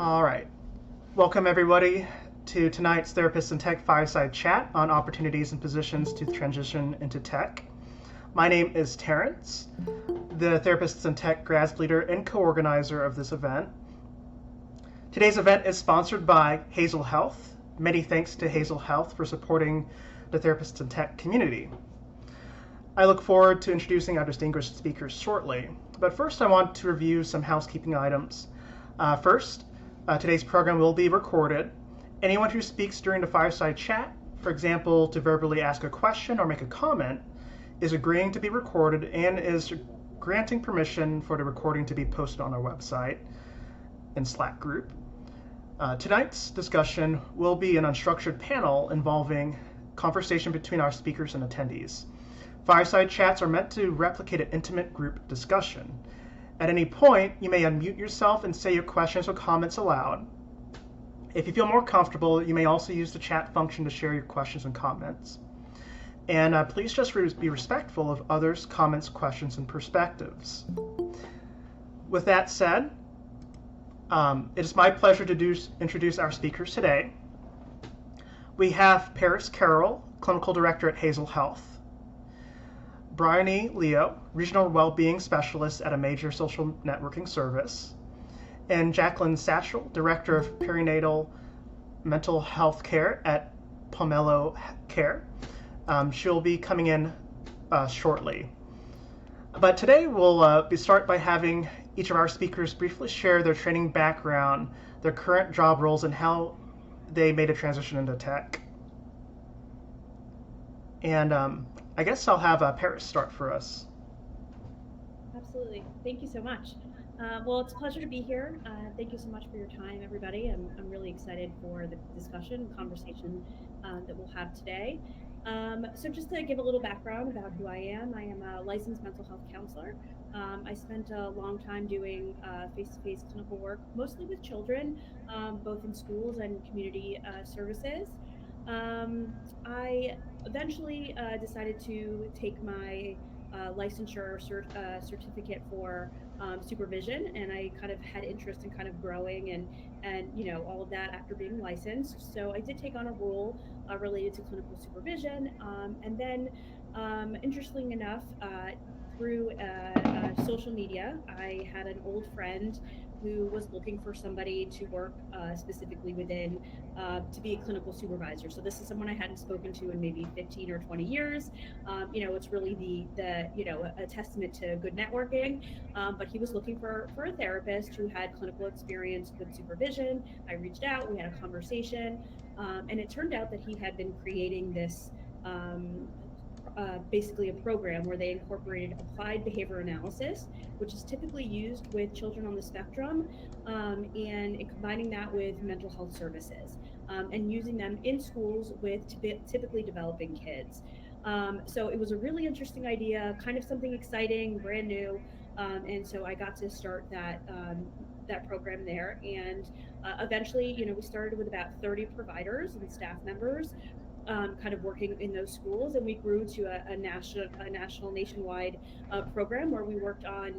All right. Welcome, everybody, to tonight's Therapists in Tech Fireside Chat on opportunities and positions to transition into tech. My name is Terrence, the Therapists in Tech grads leader and co-organizer of this event. Today's event is sponsored by Hazel Health. Many thanks to Hazel Health for supporting the Therapists in Tech community. I look forward to introducing our distinguished speakers shortly, but first I want to review some housekeeping items. First, today's program will be recorded. Anyone who speaks during the fireside chat, for example, to verbally ask a question or make a comment, is agreeing to be recorded and is granting permission for the recording to be posted on our website and Slack group. Tonight's discussion will be an unstructured panel involving conversation between our speakers and attendees. Fireside chats are meant to replicate an intimate group discussion. At any point, you may unmute yourself and say your questions or comments aloud. If you feel more comfortable, you may also use the chat function to share your questions and comments. And please just be respectful of others' comments, questions, and perspectives. With that said, it is my pleasure to introduce our speakers today. We have Corredera Carroll, Clinical Director at Hazel Health. Briony Leo, Regional Wellbeing Specialist at a major social networking service, and Jaclyn Satchel, Director of Perinatal Mental Health Care at Pomelo Care. She'll be coming in shortly. But today we'll start by having each of our speakers briefly share their training background, their current job roles, and how they made a transition into tech. And I guess I'll have Paris start for us. Absolutely. Thank you so much. Well, it's a pleasure to be here. Thank you so much for your time, everybody. I'm really excited for the discussion, conversation that we'll have today. So just to give a little background about who I am a licensed mental health counselor. I spent a long time doing face-to-face clinical work, mostly with children, both in schools and community services. I eventually decided to take my licensure certificate for supervision, and I kind of had interest in kind of growing and all of that after being licensed. So I did take on a role related to clinical supervision, and then interestingly enough, through social media, I had an old friend who was looking for somebody to work specifically within to be a clinical supervisor. So this is someone I hadn't spoken to in maybe 15 or 20 years. It's really a testament to good networking. But he was looking for a therapist who had clinical experience with supervision. I reached out, we had a conversation, and it turned out that he had been creating this basically a program where they incorporated applied behavior analysis, which is typically used with children on the spectrum, and combining that with mental health services, and using them in schools with typically developing kids. So it was a really interesting idea, kind of something exciting, brand new, and so I got to start that program there. And eventually, we started with about 30 providers and staff members, kind of working in those schools, and we grew to a national nationwide program where we worked on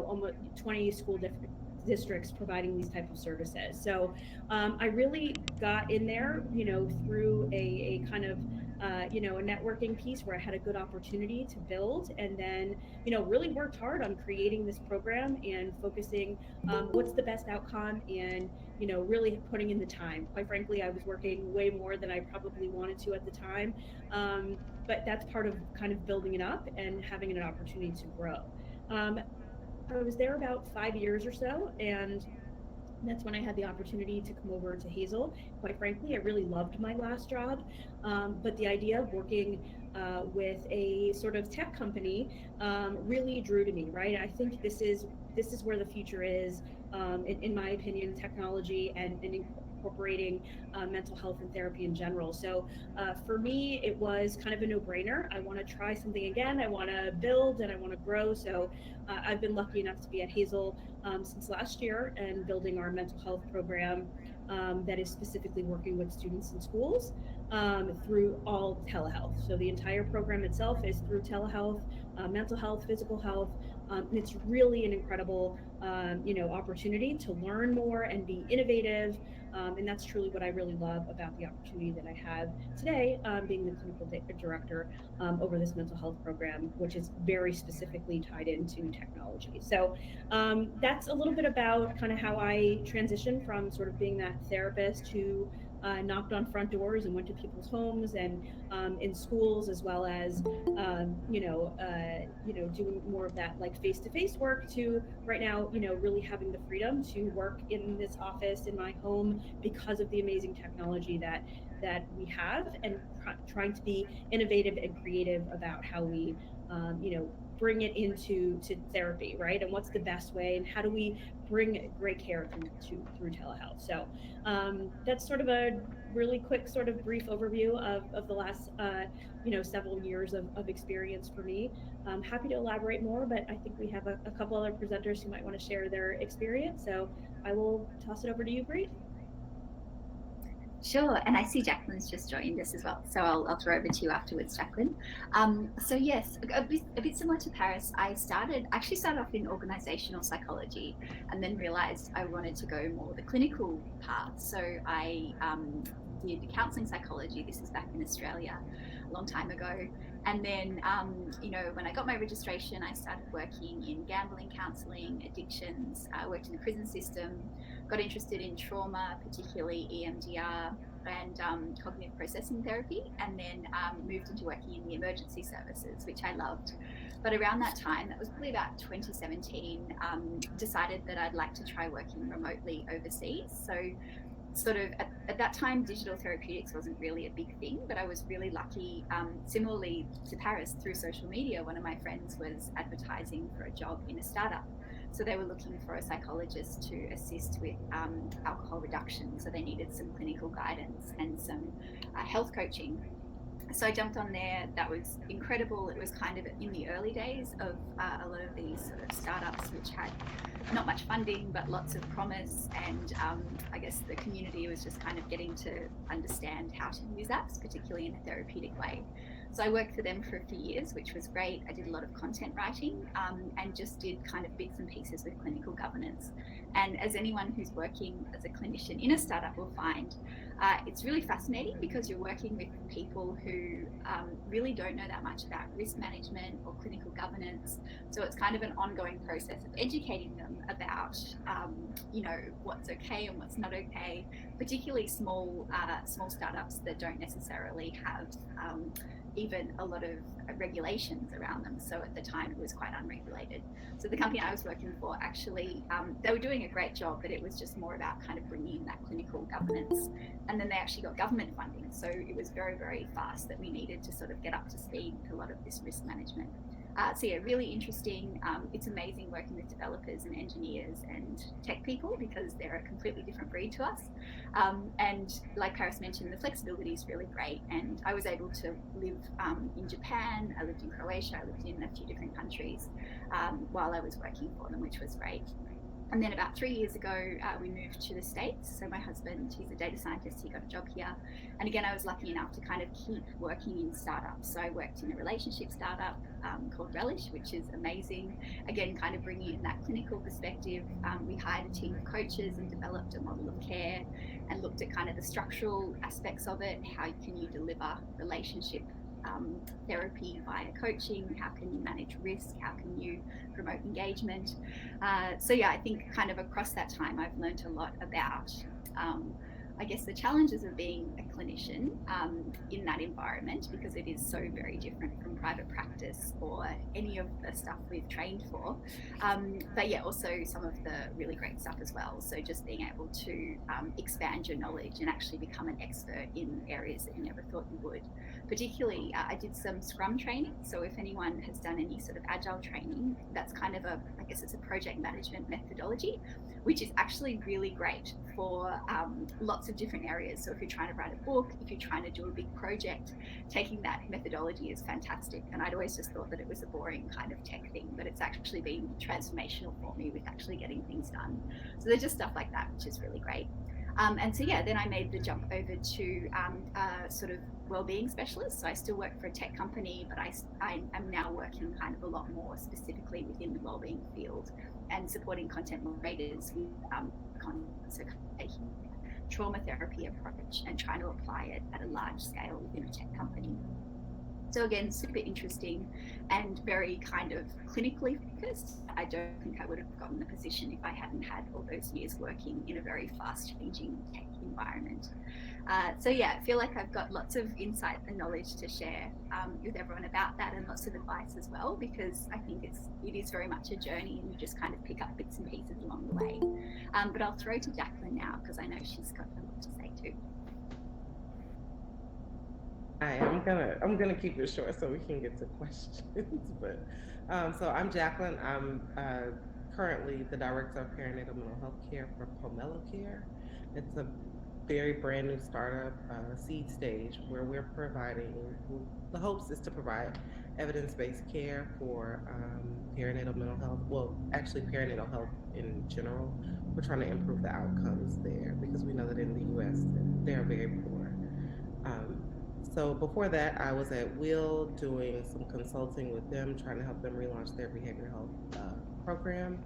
almost 20 school districts providing these type of services. So I really got in there through a kind of a networking piece where I had a good opportunity to build, and then really worked hard on creating this program and focusing what's the best outcome, and really putting in the time. Quite frankly, I was working way more than I probably wanted to at the time, but that's part of kind of building it up and having an opportunity to grow. I was there about 5 years or so, and that's when I had the opportunity to come over to Hazel. Quite frankly, I really loved my last job, but the idea of working with a sort of tech company really drew to me, right? I think this is where the future is, in my opinion, technology and incorporating mental health and therapy in general. So for me, it was kind of a no-brainer. I want to try something again. I want to build and I want to grow. So I've been lucky enough to be at Hazel since last year and building our mental health program that is specifically working with students in schools through all telehealth. So the entire program itself is through telehealth, mental health, physical health, And it's really an incredible, opportunity to learn more and be innovative. And that's truly what I really love about the opportunity that I have today, being the clinical director over this mental health program, which is very specifically tied into technology. So that's a little bit about kind of how I transitioned from sort of being that therapist who knocked on front doors and went to people's homes and in schools, as well as doing more of that like face-to-face work, to right now, really having the freedom to work in this office in my home because of the amazing technology that we have, and trying to be innovative and creative about how we bring it into therapy, right? And what's the best way, and how do we bring great care through telehealth? So that's sort of a really quick, sort of brief overview of the last several years of experience for me. I'm happy to elaborate more, but I think we have a couple other presenters who might want to share their experience. So I will toss it over to you, Bree. Sure, and I see Jaclyn's just joined us as well, so I'll throw over to you afterwards, Jaclyn. So yes, a bit similar to Paris, I actually started off in organizational psychology, and then realized I wanted to go more the clinical path. So I did counselling psychology. This is back in Australia a long time ago. And then, when I got my registration, I started working in gambling counselling, addictions. I worked in the prison system, got interested in trauma, particularly EMDR and cognitive processing therapy, and then moved into working in the emergency services, which I loved. But around that time, that was probably about 2017, decided that I'd like to try working remotely overseas. So sort of at that time, digital therapeutics wasn't really a big thing, but I was really lucky. Similarly to Paris, through social media, one of my friends was advertising for a job in a startup. So they were looking for a psychologist to assist with alcohol reduction. So they needed some clinical guidance and some health coaching. So I jumped on there. That was incredible. It was kind of in the early days of a lot of these sort of startups, which had not much funding, but lots of promise. And I guess the community was just kind of getting to understand how to use apps, particularly in a therapeutic way. So I worked for them for a few years, which was great. I did a lot of content writing and just did kind of bits and pieces with clinical governance. And as anyone who's working as a clinician in a startup will find, it's really fascinating because you're working with people who really don't know that much about risk management or clinical governance. So it's kind of an ongoing process of educating them about, what's okay and what's not okay, particularly small startups that don't necessarily have even a lot of regulations around them. So at the time it was quite unregulated. So the company I was working for, actually, they were doing a great job, but it was just more about kind of bringing in that clinical governance. And then they actually got government funding. So it was very, very fast that we needed to sort of get up to speed with a lot of this risk management. So yeah, really interesting. It's amazing working with developers and engineers and tech people because they're a completely different breed to us. And like Paris mentioned, the flexibility is really great. And I was able to live in Japan, I lived in Croatia, I lived in a few different countries while I was working for them, which was great. And then about 3 years ago, we moved to the States. So my husband, he's a data scientist, he got a job here. And again, I was lucky enough to kind of keep working in startups. So I worked in a relationship startup called Relish, which is amazing. Again, kind of bringing in that clinical perspective. We hired a team of coaches and developed a model of care and looked at kind of the structural aspects of it. How can you deliver relationship therapy via coaching? How can you manage risk? How can you promote engagement? So yeah, I think kind of across that time, I've learned a lot about I guess the challenges of being a clinician in that environment, because it is so very different from private practice or any of the stuff we've trained for. But yeah, also some of the really great stuff as well. So just being able to expand your knowledge and actually become an expert in areas that you never thought you would. Particularly, I did some Scrum training. So if anyone has done any sort of agile training, that's kind of I guess it's a project management methodology, which is actually really great for lots of different areas. So if you're trying to write a book, if you're trying to do a big project, taking that methodology is fantastic. And I'd always just thought that it was a boring kind of tech thing, but it's actually been transformational for me with actually getting things done. So there's just stuff like that, which is really great. And so, yeah, then I made the jump over to sort of Wellbeing Specialist. So I still work for a tech company, but I am now working kind of a lot more specifically within the wellbeing field and supporting content moderators with trauma therapy approach and trying to apply it at a large scale within a tech company. So again, super interesting and very kind of clinically focused. I don't think I would have gotten the position if I hadn't had all those years working in a very fast-changing tech environment. So yeah, I feel like I've got lots of insight and knowledge to share with everyone about that, and lots of advice as well, because I think it is very much a journey, and you just kind of pick up bits and pieces along the way. But I'll throw to Jaclyn now, because I know she's got a lot to say too. Hi, I'm gonna keep it short so we can get to questions. But so I'm Jaclyn. I'm currently the director of Perinatal Mental Health Care for Pomelo Care. It's a very brand new startup, seed stage, where we're providing. The hopes is to provide evidence-based care for perinatal mental health. Well, actually, perinatal health in general. We're trying to improve the outcomes there because we know that in the U.S. they are very poor. So before that, I was at Will doing some consulting with them, trying to help them relaunch their behavioral health program.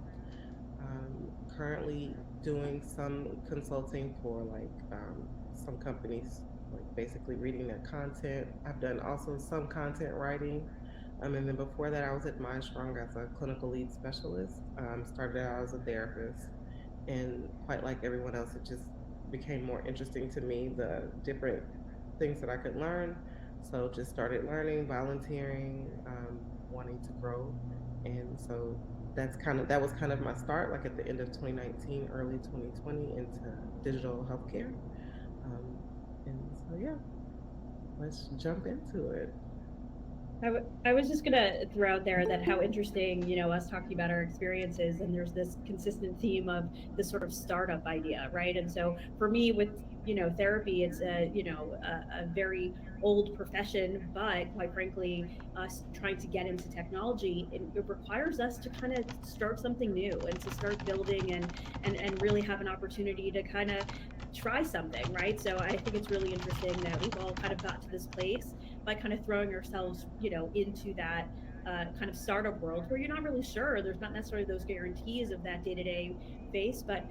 Currently doing some consulting for some companies, like basically reading their content. I've done also some content writing. And then before that, I was at MindStrong as a clinical lead specialist. Started out as a therapist, and quite like everyone else, it just became more interesting to me, the different things that I could learn. So just started learning, volunteering, wanting to grow. And so that was kind of my start, like at the end of 2019, early 2020, into digital healthcare. And so yeah, let's jump into it. I was just gonna throw out there that how interesting, us talking about our experiences, and there's this consistent theme of this sort of startup idea, right? And so for me, with therapy, it's a very old profession, but quite frankly, us trying to get into technology, it requires us to kind of start something new and to start building and really have an opportunity to kind of try something, right? So I think it's really interesting that we've all kind of got to this place by kind of throwing ourselves, into that kind of startup world where you're not really sure. There's not necessarily those guarantees of that day-to-day face, but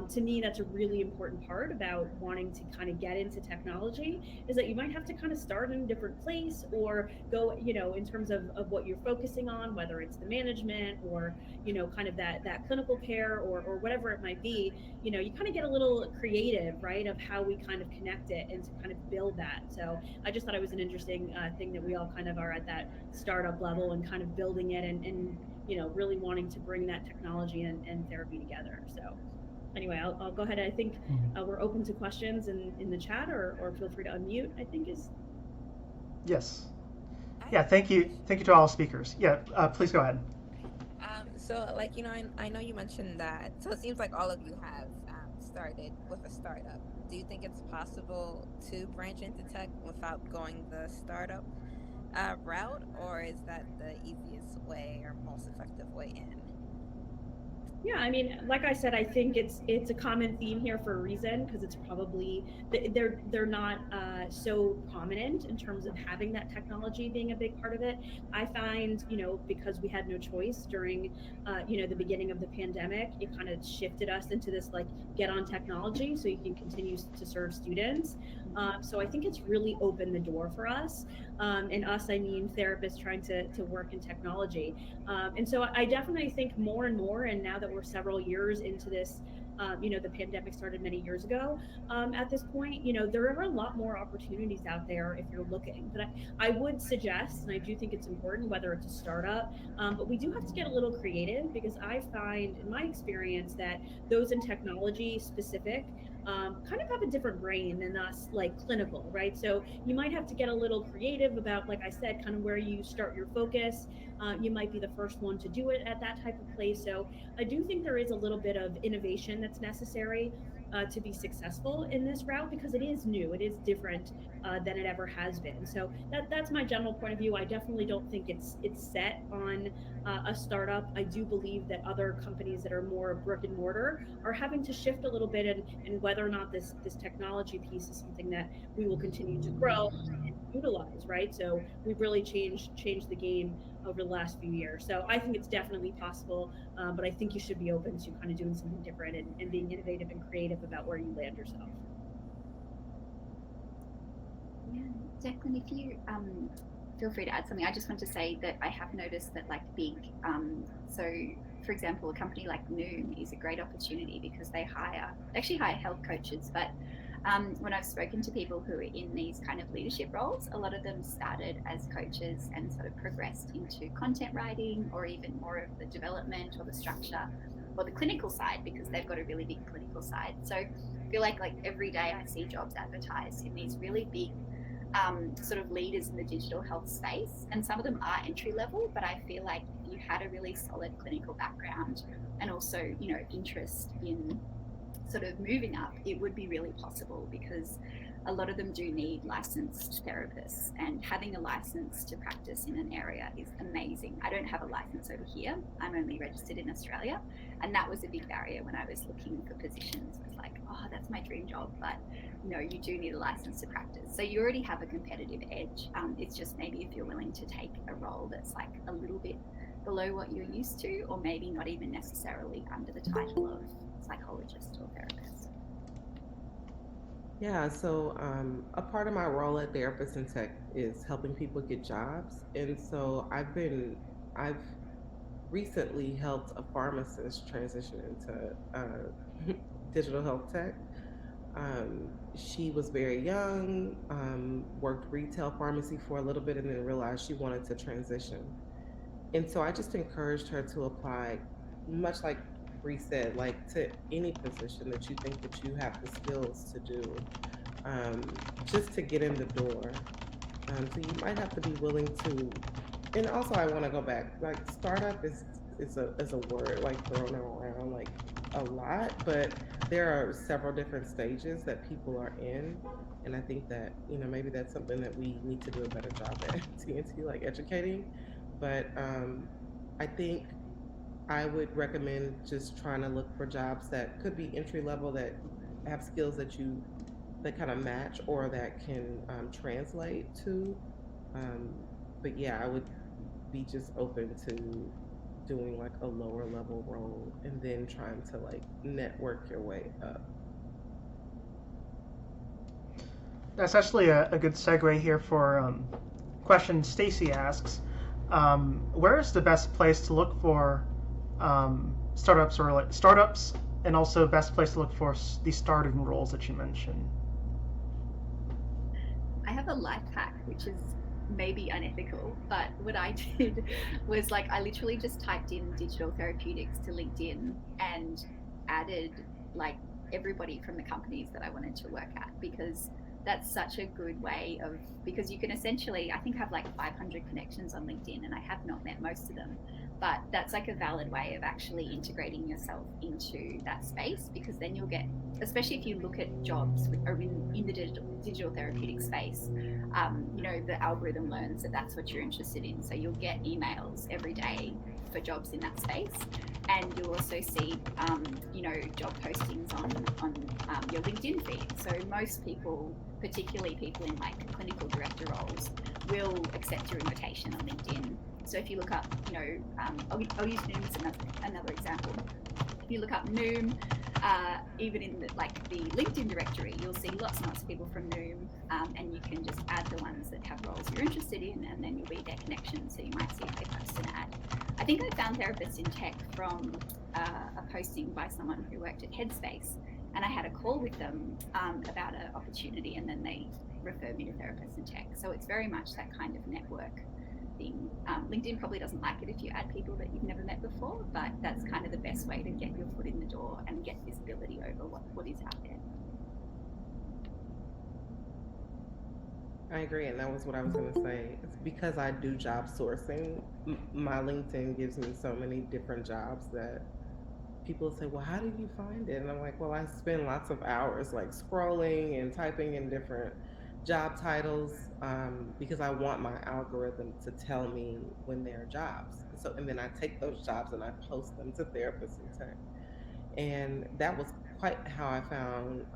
to me, that's a really important part about wanting to kind of get into technology, is that you might have to kind of start in a different place, or go, in terms of what you're focusing on, whether it's the management or, kind of that clinical care, or whatever it might be. You kind of get a little creative, right, of how we kind of connect it and to kind of build that. So I just thought it was an interesting thing that we all kind of are at that startup level and kind of building it, and really wanting to bring that technology and therapy together. So anyway, I'll go ahead. I think we're open to questions in the chat, or feel free to unmute, I think is. Yes. Yeah, thank you to all speakers. Yeah, please go ahead. So, I know you mentioned that. So it seems like all of you have started with a startup. Do you think it's possible to branch into tech without going the startup route, or is that the easiest way or most effective way in? Yeah, I mean, like I said, I think it's a common theme here for a reason, because it's probably they're not so prominent in terms of having that technology being a big part of it. I find, because we had no choice during the beginning of the pandemic, it kind of shifted us into this, like, get on technology so you can continue to serve students. So I think it's really opened the door for us, and us, I mean therapists trying to work in technology. And so I definitely think more and more, and now that we're several years into this, the pandemic started many years ago. At this point, there are a lot more opportunities out there if you're looking. But I would suggest, and I do think it's important, whether it's a startup, but we do have to get a little creative, because I find in my experience that those in technology specific kind of have a different brain than us, like clinical, right? So you might have to get a little creative about, like I said, kind of where you start your focus. You might be the first one to do it at that type of place. So I do think there is a little bit of innovation that's necessary. to be successful in this route, because it is new, it is different than it ever has been. So that's my general point of view. I definitely don't think it's set on a startup. I do believe that other companies that are more brick and mortar are having to shift a little bit, and whether or not this technology piece is something that we will continue to grow and utilize, right? So we've really changed the game over the last few years. So I think it's definitely possible, but I think you should be open to kind of doing something different and being innovative and creative about where you land yourself. Yeah, Jaclyn, if you feel free to add something. I just want to say that I have noticed that like big, so for example, a company like Noom is a great opportunity because they actually hire health coaches, but when I've spoken to people who are in these kind of leadership roles, a lot of them started as coaches and sort of progressed into content writing or even more of the development or the structure or the clinical side, because they've got a really big clinical side. So I feel like every day I see jobs advertised in these really big sort of leaders in the digital health space, and some of them are entry level, but I feel like if you had a really solid clinical background and also, you know, interest in sort of moving up, it would be really possible, because a lot of them do need licensed therapists, and having a license to practice in an area is amazing. I don't have a license over here. I'm only registered in Australia, and that was a big barrier when I was looking for positions. It was like, oh, that's my dream job, but no, you do need a license to practice. So you already have a competitive edge. It's just maybe if you're willing to take a role that's like a little bit below what you're used to, or maybe not even necessarily under the title of psychologist or therapist. Yeah, so a part of my role at Therapist in Tech is helping people get jobs. And so I've recently helped a pharmacist transition into digital health tech. She was very young, worked retail pharmacy for a little bit, and then realized she wanted to transition. And so I just encouraged her to apply, much like Bree said, like to any position that you think that you have the skills to do, just to get in the door. So you might have to be willing to, and also I want to go back. Like startup is a word like thrown around like a lot, but there are several different stages that people are in, and I think that maybe that's something that we need to do a better job at TNT, like educating. But I think I would recommend just trying to look for jobs that could be entry level, that have skills that kind of match or that can translate to. Um, but yeah, I would be just open to doing like a lower level role and then trying to like network your way up. That's actually a good segue here for question Stacy asks. Where is the best place to look for startups, and also best place to look for the starting roles that you mentioned? I have a life hack, which is maybe unethical, but what I did was like I literally just typed in digital therapeutics to LinkedIn and added like everybody from the companies that I wanted to work at, because that's such a good way of, because you can essentially, I think I have like 500 connections on LinkedIn and I have not met most of them, but that's like a valid way of actually integrating yourself into that space, because then you'll get, especially if you look at jobs in the digital therapeutic space, the algorithm learns that that's what you're interested in. So you'll get emails every day for jobs in that space. And you'll also see, job postings on your LinkedIn feed. So most people, particularly people in like clinical director roles, will accept your invitation on LinkedIn. So if you look up, I'll use Noom as another example. If you look up Noom, even in the LinkedIn directory, you'll see lots and lots of people from Noom, and you can just add the ones that have roles you're interested in, and then you'll be their connection. So you might see if they post an ad. I think I found Therapists in Tech from a posting by someone who worked at Headspace, and I had a call with them about an opportunity, and then they referred me to Therapists in Tech. So it's very much that kind of network thing. LinkedIn probably doesn't like it if you add people that you've never met before, but that's kind of the best way to get your foot in the door and get visibility over what is out there. I agree, and that was what I was going to say. It's because I do job sourcing. My LinkedIn gives me so many different jobs that people say, well, how did you find it? And I'm like, well, I spend lots of hours like scrolling and typing in different job titles, because I want my algorithm to tell me when there are jobs. So, and then I take those jobs and I post them to therapists and tech. And that was quite how I found,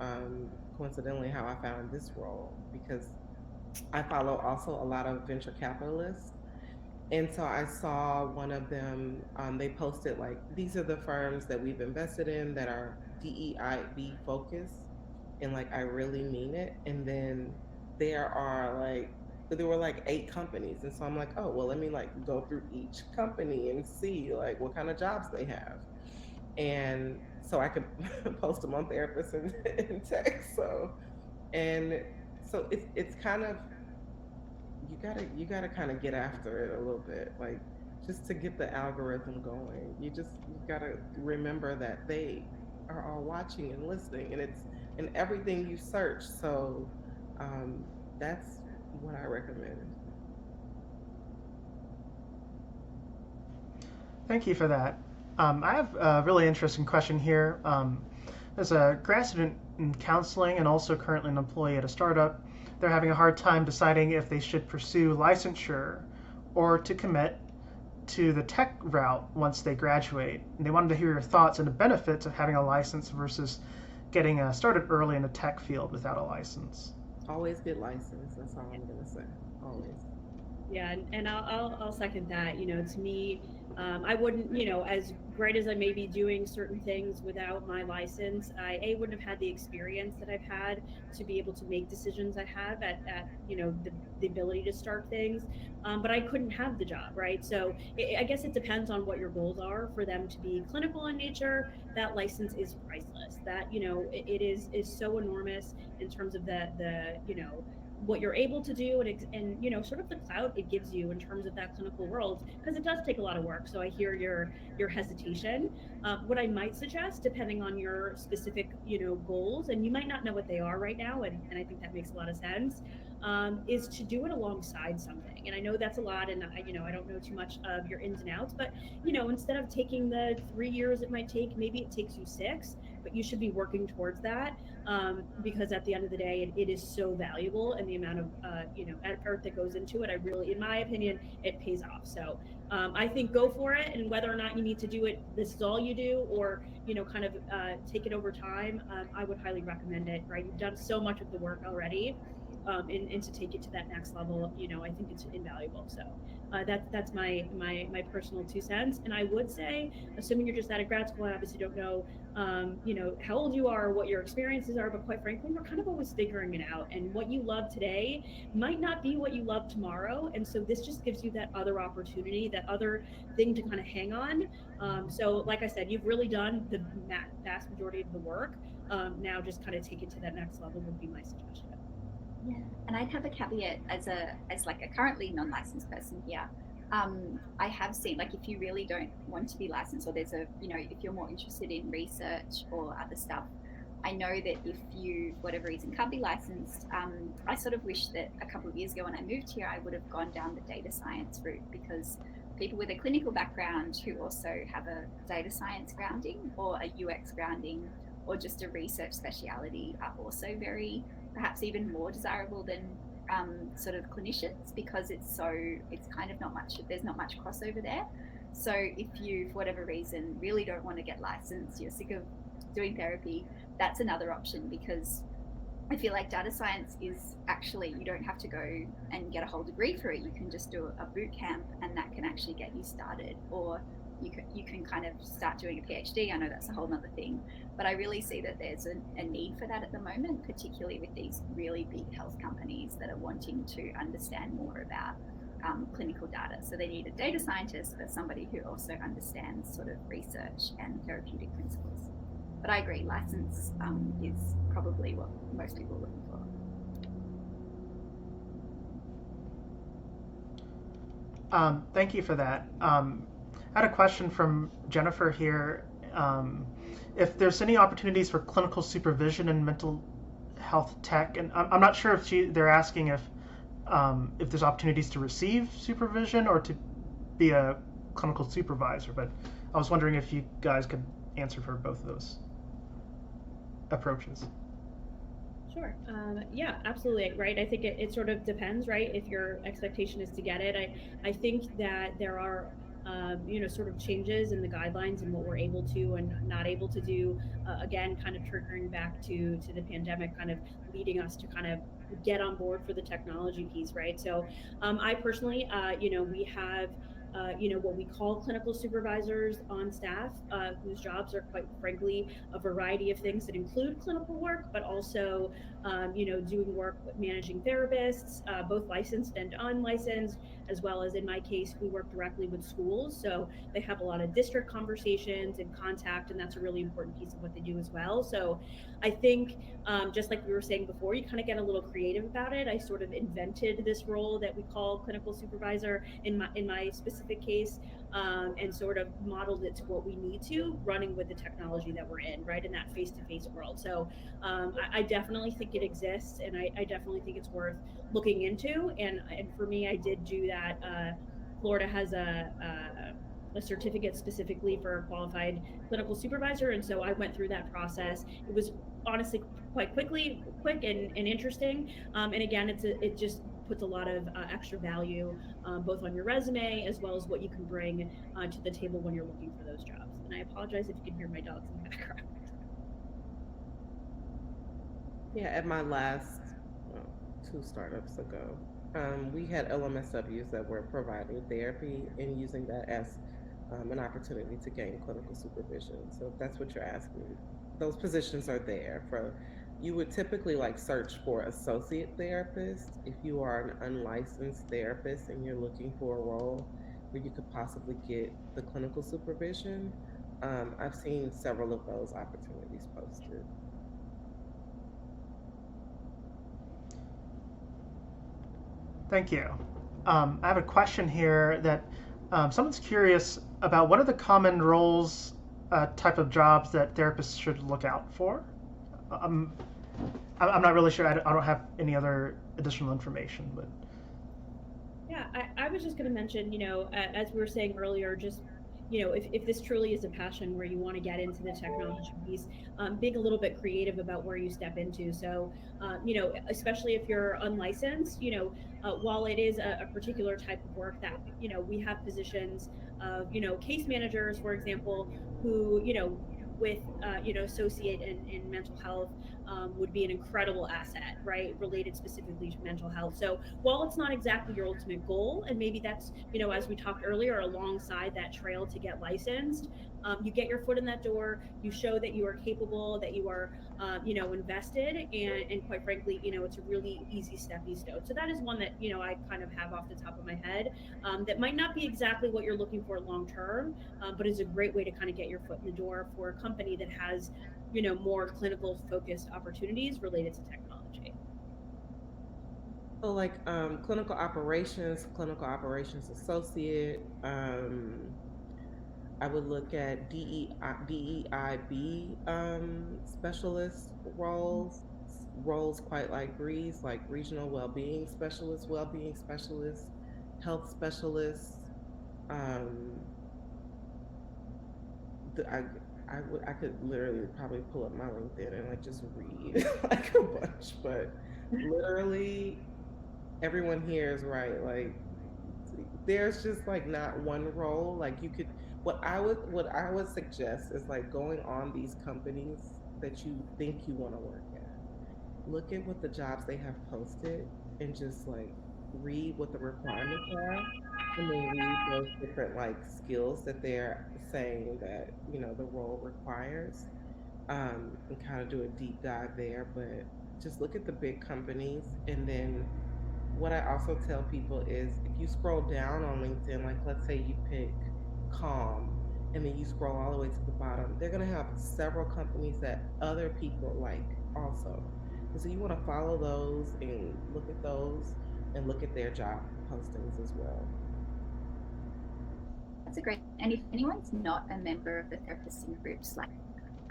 coincidentally, how I found this role, because I follow also a lot of venture capitalists. And so I saw one of them, they posted like, these are the firms that we've invested in that are DEIB focused. And like, I really mean it. And then there are like, there were like 8 companies. And so I'm like, oh, well, let me like go through each company and see like what kind of jobs they have. And so I could post them on therapists and text. So, and so it's kind of, you gotta kind of get after it a little bit, like just to get the algorithm going. You gotta remember that they are all watching and listening, and it's in everything you search. So that's what I recommend. Thank you for that. I have a really interesting question here. As a grad student in counseling and also currently an employee at a startup, they're having a hard time deciding if they should pursue licensure or to commit to the tech route once they graduate. And they wanted to hear your thoughts and the benefits of having a license versus getting started early in the tech field without a license. Always get licensed. That's all I'm gonna say. Always. Yeah, and I'll second that. You know, to me, I wouldn't, you know, as great as I may be doing certain things without my license, I wouldn't have had the experience that I've had to be able to make decisions I have at you know, the ability to start things. But I couldn't have the job, right? So I guess it depends on what your goals are. For them to be clinical in nature, that license is priceless. That, you know, it is so enormous in terms of the you know, what you're able to do, and you know, sort of the clout it gives you in terms of that clinical world, because it does take a lot of work. So I hear your hesitation. What I might suggest, depending on your specific, you know, goals, and you might not know what they are right now, and I think that makes a lot of sense, is to do it alongside something. And I know that's a lot, and I, you know, I don't know too much of your ins and outs, but you know, instead of taking the 3 years it might take, maybe it takes you 6, but you should be working towards that, because at the end of the day, it is so valuable, and the amount of you know, effort that goes into it, I really, in my opinion, it pays off. So I think go for it, and whether or not you need to do it, this is all you do, or you know, kind of take it over time. I would highly recommend it. Right, you've done so much of the work already, and to take it to that next level, you know, I think it's invaluable. So that's my personal 2 cents. And I would say, assuming you're just out of grad school, I obviously don't know, you know, how old you are, what your experiences are, but quite frankly, we're kind of always figuring it out. And what you love today might not be what you love tomorrow. And so this just gives you that other opportunity, that other thing to kind of hang on. So like I said, you've really done the vast majority of the work. Now just kind of take it to that next level would be my suggestion. Yeah, and I'd have a caveat as like a currently non-licensed person here. I have seen, like, if you really don't want to be licensed, or there's a, you know, if you're more interested in research or other stuff, I know that if you, for whatever reason, can't be licensed, I sort of wish that a couple of years ago when I moved here, I would have gone down the data science route, because people with a clinical background who also have a data science grounding or a UX grounding or just a research speciality are also very, perhaps even more desirable than sort of clinicians, because it's kind of not much, there's not much crossover there. So if you, for whatever reason, really don't want to get licensed, you're sick of doing therapy, that's another option, because I feel like data science is actually, you don't have to go and get a whole degree for it. You can just do a boot camp, and that can actually get you started. Or you can kind of start doing a PhD. I know that's a whole other thing, but I really see that there's a need for that at the moment, particularly with these really big health companies that are wanting to understand more about clinical data. So they need a data scientist, but somebody who also understands sort of research and therapeutic principles. But I agree, license is probably what most people are looking for. Thank you for that. I had a question from Jennifer here. If there's any opportunities for clinical supervision in mental health tech, and I'm not sure if they're asking if there's opportunities to receive supervision or to be a clinical supervisor, but I was wondering if you guys could answer for both of those approaches. Sure. Yeah, absolutely. Right. I think it sort of depends, right? If your expectation is to get it, I think that there are, sort of changes in the guidelines and what we're able to and not able to do. Again, kind of triggering back to the pandemic, kind of leading us to kind of get on board for the technology piece, right? So, I personally, we have. What we call clinical supervisors on staff, whose jobs are quite frankly a variety of things that include clinical work, but also doing work with managing therapists, both licensed and unlicensed, as well as in my case, we work directly with schools. So they have a lot of district conversations and contact, and that's a really important piece of what they do as well. So I think, just like we were saying before, you kind of get a little creative about it. I sort of invented this role that we call clinical supervisor in my specific case, and sort of modeled it to what we need to, running with the technology that we're in, right, in that face-to-face world. So I definitely think it exists, and I definitely think it's worth looking into. And for me, I did do that. Florida has a certificate specifically for a qualified clinical supervisor, and so I went through that process. It was honestly quite quick and interesting. And again, it just puts a lot of extra value, both on your resume as well as what you can bring to the table when you're looking for those jobs. And I apologize if you can hear my dogs in the background. Yeah, at my last 2 startups ago, we had LMSWs that were providing therapy and using that as an opportunity to gain clinical supervision. So if that's what you're asking, those positions are there for. You would typically like search for associate therapist if you are an unlicensed therapist and you're looking for a role where you could possibly get the clinical supervision. I've seen several of those opportunities posted. Thank you. I have a question here that someone's curious about what are the common roles, type of jobs that therapists should look out for? I'm not really sure. I don't have any other additional information, but Yeah, I was just going to mention, as we were saying earlier, just, if this truly is a passion where you want to get into the technology piece, being a little bit creative about where you step into. So, especially if you're unlicensed, while it is a particular type of work that, we have positions of, case managers, for example, who, with associate in mental health, would be an incredible asset, right, related specifically to mental health. So while it's not exactly your ultimate goal, and maybe that's, as we talked earlier, alongside that trail to get licensed, you get your foot in that door, you show that you are capable, that you are invested, and quite frankly, it's a really easy stepping stone. So that is one that, I kind of have off the top of my head, that might not be exactly what you're looking for long term, but is a great way to kind of get your foot in the door for a company that has, more clinical focused opportunities related to technology. So like clinical operations associate. I would look at DEIB specialist roles quite like Breeze, like regional well-being specialist, health specialist. Um, I could literally probably pull up my LinkedIn and like just read like a bunch, but literally everyone here is right. Like there's just like not one role. Like you could what I would suggest is like going on these companies that you think you want to work at. Look at what the jobs they have posted and just like read what the requirements are and then read those different like skills that they're saying that the role requires, and kind of do a deep dive there. But just look at the big companies, and then what I also tell people is if you scroll down on LinkedIn, like let's say you pick Calm, and then you scroll all the way to the bottom, they're going to have several companies that other people like also. And so you want to follow those and look at those and look at their job postings as well. That's a great. And if anyone's not a member of the Therapists in Group Slack,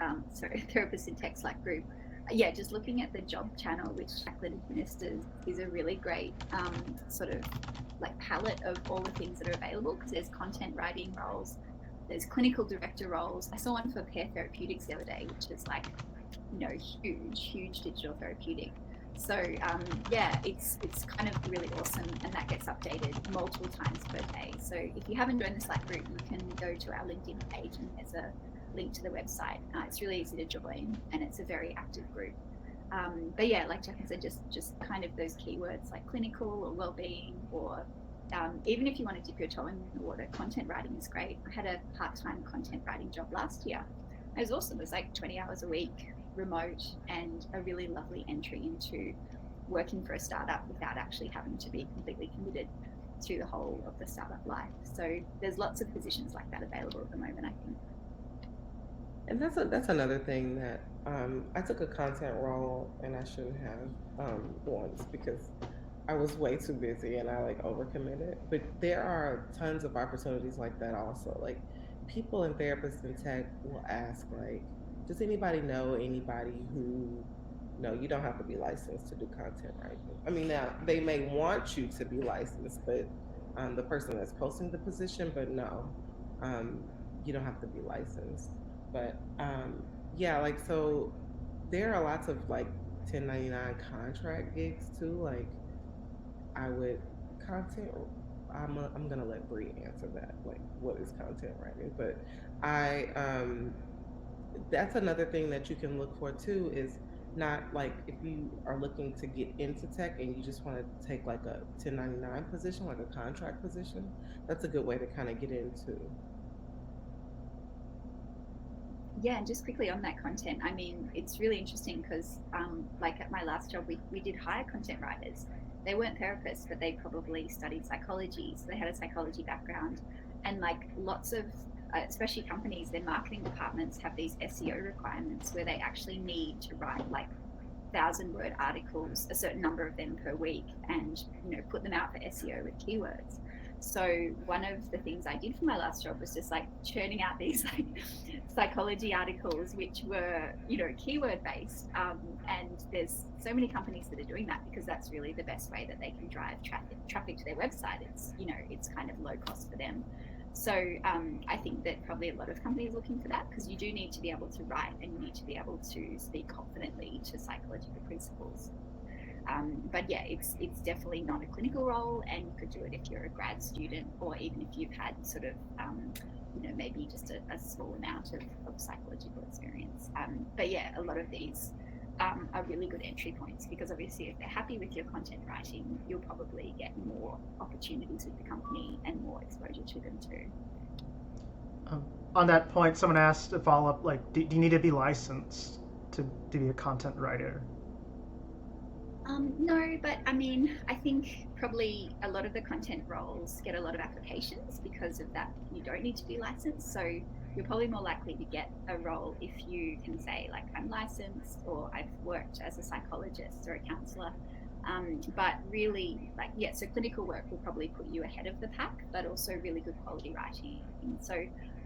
Therapists in Tech Slack group, yeah, just looking at the job channel, which Jaclyn administers, is a really great sort of like palette of all the things that are available, because there's content writing roles, There's clinical director roles. I saw one for Pear Therapeutics the other day, which is like, huge digital therapeutic. So yeah, it's kind of really awesome, and that gets updated multiple times per day. So if you haven't joined the Slack group, you can go to our LinkedIn page, and there's a link to the website. It's really easy to join, and it's a very active group. But yeah, like Jaclyn said, just kind of those keywords like clinical or wellbeing, or even if you want to dip your toe in the water, content writing is great. I had a part-time content writing job last year. It was awesome. It was like 20 hours a week, remote, and a really lovely entry into working for a startup without actually having to be completely committed to the whole of the startup life. So there's lots of positions like that available at the moment, I think. And that's another thing that I took a content role, and I shouldn't have once, because I was way too busy and I like overcommitted. But there are tons of opportunities like that also. Like, people and therapists in tech will ask, like, does anybody know anybody who, no, you don't have to be licensed to do content writing. I mean, now they may want you to be licensed, but the person that's posting the position, but no, you don't have to be licensed. But yeah, like, so there are lots of like 1099 contract gigs too. Like, I would content. I'm gonna let Bree answer that. Like, what is content writing? But I that's another thing that you can look for too. Is not like, if you are looking to get into tech and you just want to take like a 1099 position, like a contract position. That's a good way to kind of get into. Yeah, and just quickly on that content, I mean, it's really interesting because like at my last job, we did hire content writers. They weren't therapists, but they probably studied psychology, so they had a psychology background. And like lots of, especially companies, their marketing departments have these SEO requirements where they actually need to write like 1,000-word articles, a certain number of them per week, and put them out for SEO with keywords. So one of the things I did for my last job was just like churning out these like psychology articles, which were keyword based. And there's so many companies that are doing that because that's really the best way that they can drive traffic to their website. It's it's kind of low cost for them. So I think that probably a lot of companies are looking for that, because you do need to be able to write and you need to be able to speak confidently to psychological principles. But yeah, it's definitely not a clinical role, and you could do it if you're a grad student, or even if you've had sort of maybe just a small amount of psychological experience. But yeah, a lot of these are really good entry points, because obviously if they're happy with your content writing, you'll probably get more opportunities with the company and more exposure to them too. On that point, someone asked a follow-up, like, do you need to be licensed to be a content writer? No, but I mean, I think probably a lot of the content roles get a lot of applications because of that. You don't need to be licensed, so you're probably more likely to get a role if you can say, like, I'm licensed, or I've worked as a psychologist or a counselor. But really, like, yeah, so clinical work will probably put you ahead of the pack, but also really good quality writing. So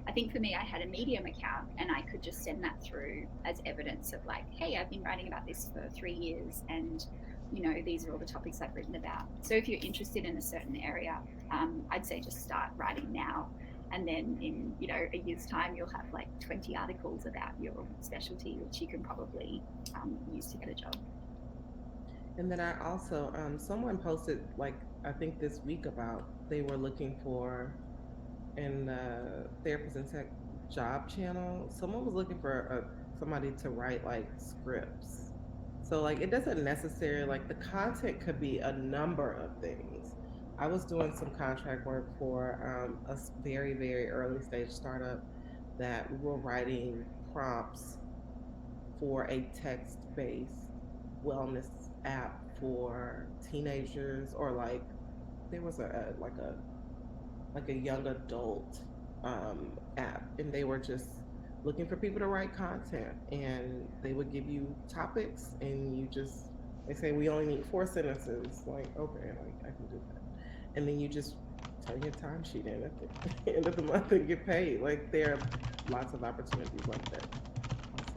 I think for me, I had a Medium account, and I could just send that through as evidence of like, hey, I've been writing about this for 3 years, and these are all the topics I've written about. So if you're interested in a certain area, I'd say just start writing now, and then in a year's time, you'll have like 20 articles about your specialty, which you can probably use to get a job. And then I also, someone posted, like, I think this week, about they were looking for, in the Therapist in Tech job channel, someone was looking for somebody to write like scripts. So like, it doesn't necessarily, like, the content could be a number of things. I was doing some contract work for a very, very early stage startup that we were writing prompts for a text-based wellness app for teenagers, or like, there was a young adult app, and they were just looking for people to write content, and they would give you topics, and they say, we only need 4 sentences. Like, okay, like, I can do that. And then you just turn your timesheet in at the end of the month and get paid. Like, there are lots of opportunities like that also.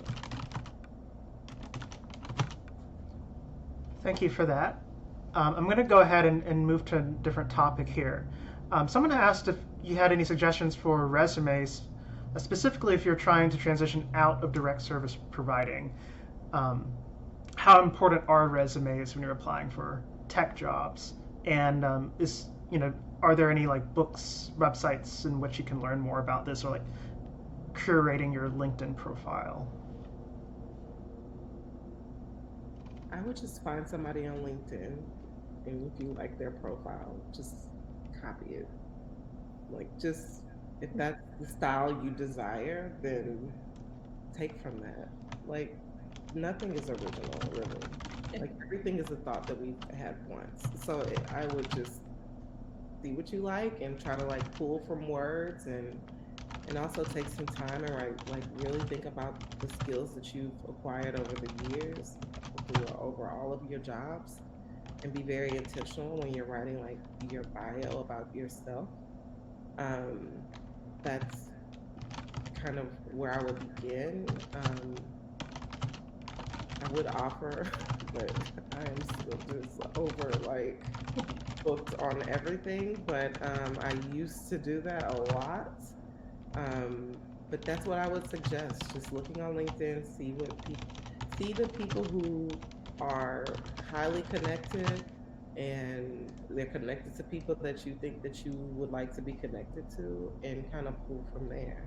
Thank you for that. I'm going to go ahead and move to a different topic here. Someone asked if you had any suggestions for resumes specifically if you're trying to transition out of direct service providing. Um, how important are resumes when you're applying for tech jobs? And are there any like books, websites in which you can learn more about this, or like curating your LinkedIn profile? I would just find somebody on LinkedIn, and if you like their profile, just copy it. Like, just if that's the style you desire, then take from that. Like, nothing is original, really. Like, everything is a thought that we've had once. So I would just see what you like and try to like pull from words, and also take some time and like really think about the skills that you've acquired over the years over all of your jobs, and be very intentional when you're writing like your bio about yourself. Um, that's kind of where I would begin. I would offer, but I am still just over like booked on everything. But I used to do that a lot. But that's what I would suggest. Just looking on LinkedIn, see the people who are highly connected, and they're connected to people that you think that you would like to be connected to, and kind of pull from there.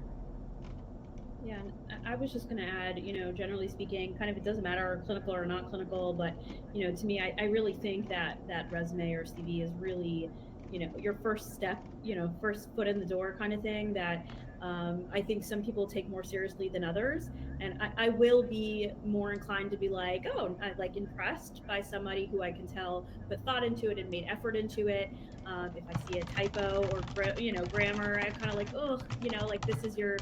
Yeah, and I was just going to add, generally speaking, kind of it doesn't matter clinical or not clinical, but to me, I really think that that resume or CV is really, your first step, first foot in the door kind of thing that I think some people take more seriously than others. And I will be more inclined to be like, oh, I like impressed by somebody who I can tell put thought into it and made effort into it. If I see a typo or grammar, I'm kind of like, oh, like this is your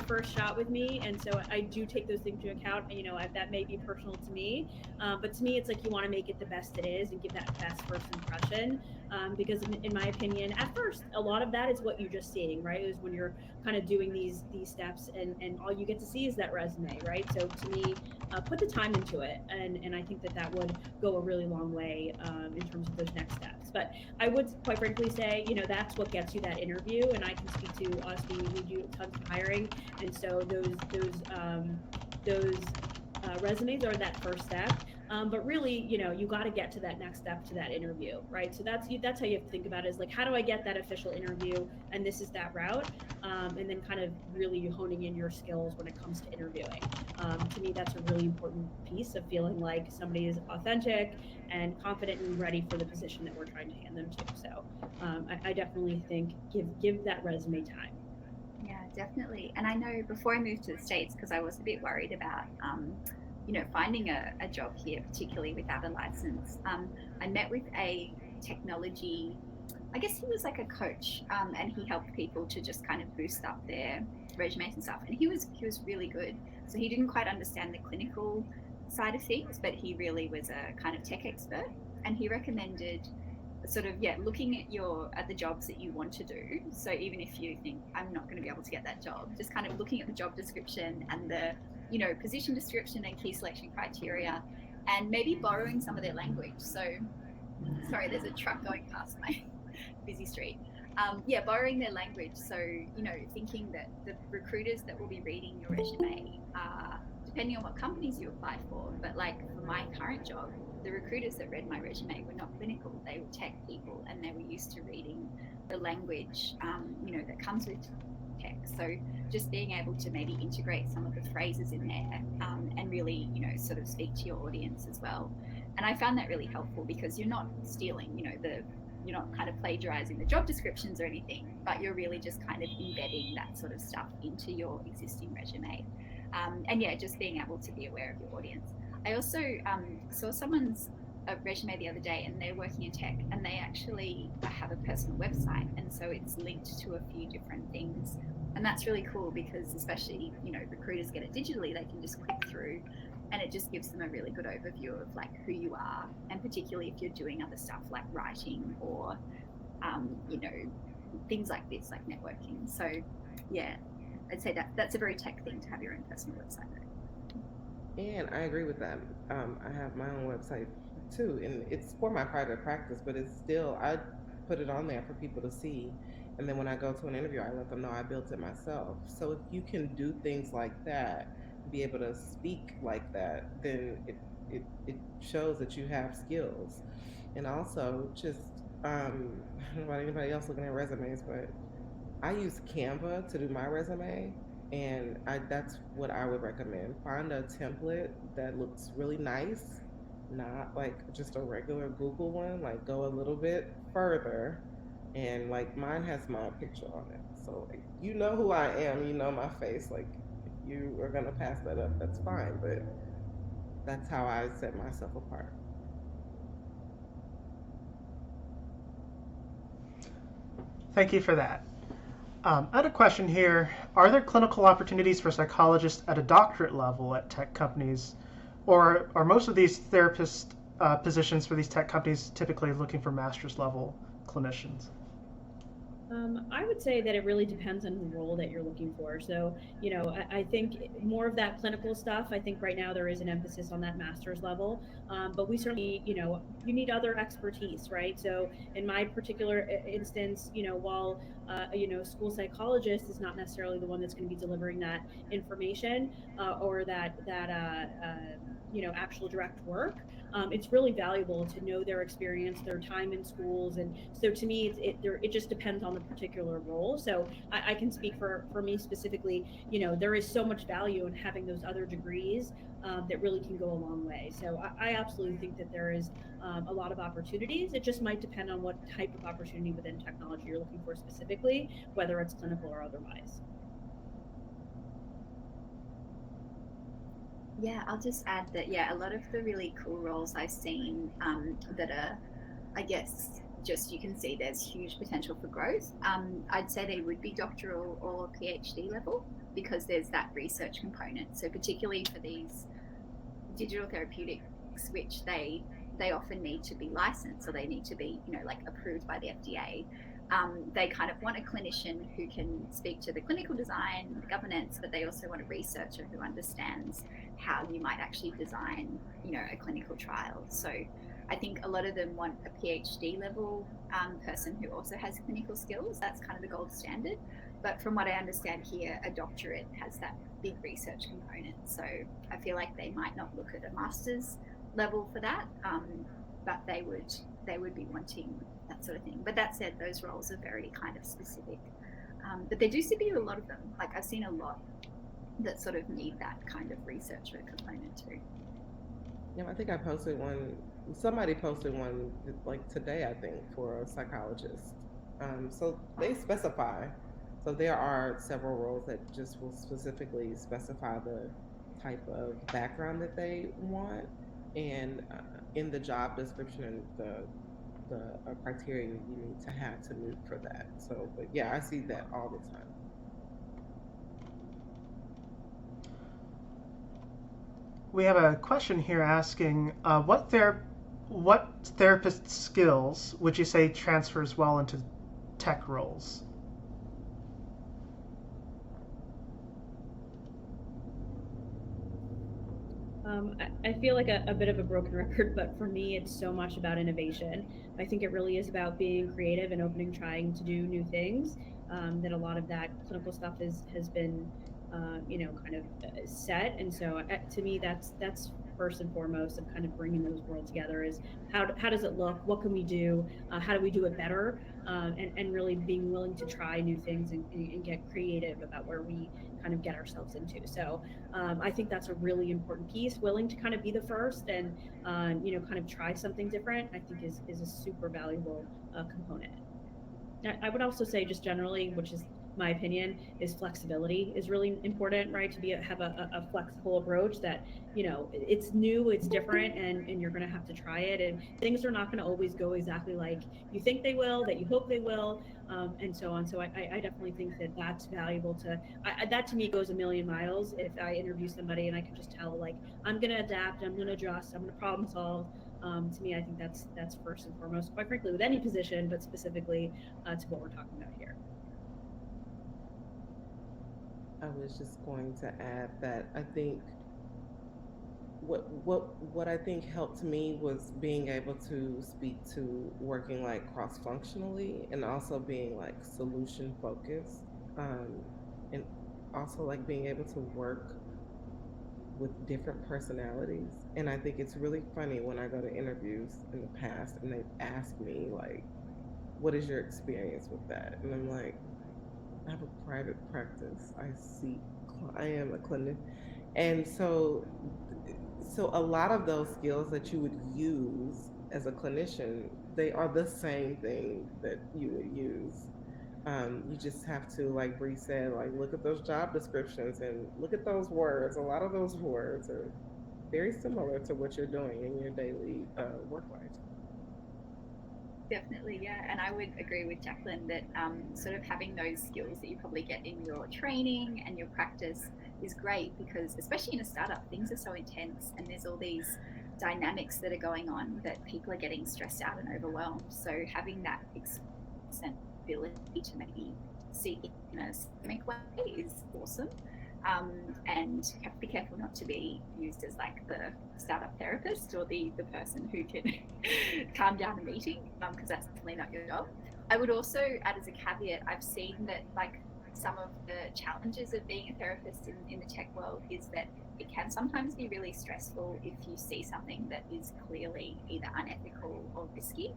first shot with me, and so I do take those things into account. That may be personal to me, but to me it's like you want to make it the best it is and give that best first impression, because in my opinion at first a lot of that is what you're just stating, right, is when you're kind of doing these steps, and all you get to see is that resume, right? So to me, put the time into it, and I think that that would go a really long way in terms of those next steps. But I would quite frankly say, that's what gets you that interview. And I can speak to us. We do tons of hiring, and so those resumes are that first step. But really, you got to get to that next step, to that interview, right? So that's how you have to think about it, is like, how do I get that official interview? And this is that route. And then kind of really honing in your skills when it comes to interviewing. To me, that's a really important piece of feeling like somebody is authentic and confident and ready for the position that we're trying to hand them to. So I definitely think give that resume time. Yeah, definitely. And I know before I moved to the States, because I was a bit worried about, finding a job here, particularly without a license, I met with a technology, I guess he was like a coach, and he helped people to just kind of boost up their resumes and stuff. And he was really good. So he didn't quite understand the clinical side of things, but he really was a kind of tech expert. And he recommended sort of looking at the jobs that you want to do. So even if you think I'm not going to be able to get that job, just kind of looking at the job description and the position description and key selection criteria, and maybe borrowing some of their language. So sorry, there's a truck going past my busy street. Borrowing their language. So thinking that the recruiters that will be reading your resume are, depending on what companies you apply for, but like for my current job, the recruiters that read my resume were not clinical, they were tech people, and they were used to reading the language that comes with tech. So just being able to maybe integrate some of the phrases in there, and really sort of speak to your audience as well. And I found that really helpful, because you're not stealing you're not kind of plagiarizing the job descriptions or anything, but you're really just kind of embedding that sort of stuff into your existing resume. Just being able to be aware of your audience. I also saw someone's resume the other day, and they're working in tech, and they actually have a personal website, and so it's linked to a few different things, and that's really cool, because especially recruiters get it digitally, they can just click through, and it just gives them a really good overview of like who you are, and particularly if you're doing other stuff like writing or things like this, like networking. So I'd say that's a very tech thing, to have your own personal website. And I agree with that. I have my own website too, and it's for my private practice, but it's still, I put it on there for people to see. And And then when I go to an interview, I let them know I built it myself. So if you can do things like that, be able to speak like that, then it shows that you have skills. And also just I don't know about anybody else looking at resumes, but I use Canva to do my resume, and that's what I would recommend. Find a template that looks really nice, not like just a regular Google one. Like go a little bit further, and like mine has my picture on it, so like, you know who I am, you know my face. Like if you are gonna pass that up, that's fine, but that's how I set myself apart. Thank you for that. I had a question here. Are there clinical opportunities for psychologists at a doctorate level at tech companies, or are most of these therapist positions for these tech companies typically looking for master's level clinicians? I would say that it really depends on the role that you're looking for. So, I think more of that clinical stuff, I think right now there is an emphasis on that master's level. But we certainly, you need other expertise, right? So, in my particular instance, while, school psychologist is not necessarily the one that's going to be delivering that information or that actual direct work. It's really valuable to know their experience, their time in schools, and so to me, it just depends on the particular role. So I can speak for me specifically. There is so much value in having those other degrees that really can go a long way. So I absolutely think that there is a lot of opportunities. It just might depend on what type of opportunity within technology you're looking for specifically, whether it's clinical or otherwise. Yeah, I'll just add that, yeah, a lot of the really cool roles I've seen that are, I guess, just you can see there's huge potential for growth. I'd say they would be doctoral or PhD level because there's that research component. So particularly for these digital therapeutics, which they often need to be licensed, or they need to be, like approved by the FDA. They kind of want a clinician who can speak to the clinical design, the governance, but they also want a researcher who understands how you might actually design, a clinical trial. So I think a lot of them want a PhD level person who also has clinical skills. That's kind of the gold standard. But from what I understand here, a doctorate has that big research component. So I feel like they might not look at a master's level for that, but they would be wanting that sort of thing. But that said, those roles are very kind of specific. But they do seem to be a lot of them. Like I've seen a lot that sort of need that kind of researcher component too. Yeah, I think I posted one. Somebody posted one like today, I think, for a psychologist. So they specify. So there are several roles that just will specifically specify the type of background that they want, and in the job description and the criteria you need to have to meet for that. So, but yeah, I see that all the time. We have a question here asking, what therapist skills would you say transfers well into tech roles? I feel like a bit of a broken record, but for me, it's so much about innovation. I think it really is about being creative and opening, trying to do new things. That a lot of that clinical stuff has been, kind of set. And so to me, that's first and foremost of kind of bringing those worlds together is how does it look? What can we do? How do we do it better? And really being willing to try new things and get creative about where we kind of get ourselves into. So I think that's a really important piece. Willing to kind of be the first and kind of try something different. I think is a super valuable component. I would also say just generally, which is my opinion, is flexibility is really important, right? To have a flexible approach that, it's new, it's different, and you're going to have to try it. And things are not going to always go exactly like you think they will, that you hope they will, and so on. So I definitely think that that's valuable that to me goes a million miles. If I interview somebody and I can just tell, like, I'm going to adapt, I'm going to adjust, I'm going to problem solve. To me, I think that's first and foremost, quite frankly, with any position, but specifically to what we're talking about here. I was just going to add that I think what I think helped me was being able to speak to working like cross functionally and also being like solution focused, um, and also like being able to work with different personalities. And I think it's really funny when I go to interviews in the past and they've asked me like, what is your experience with that? And I'm like, I have a private practice. I am a clinic. And so a lot of those skills that you would use as a clinician, they are the same thing that you would use. You just have to, like Bree said, like look at those job descriptions and look at those words. A lot of those words are very similar to what you're doing in your daily work life. Definitely, yeah. And I would agree with Jaclyn that sort of having those skills that you probably get in your training and your practice is great because, especially in a startup, things are so intense and there's all these dynamics that are going on that people are getting stressed out and overwhelmed. So having that ability to maybe see it in a systemic way is awesome. And have to be careful not to be used as like the startup therapist or the person who can calm down a meeting, because that's definitely not your job. I would also add as a caveat, I've seen that like some of the challenges of being a therapist in the tech world is that it can sometimes be really stressful if you see something that is clearly either unethical or risky.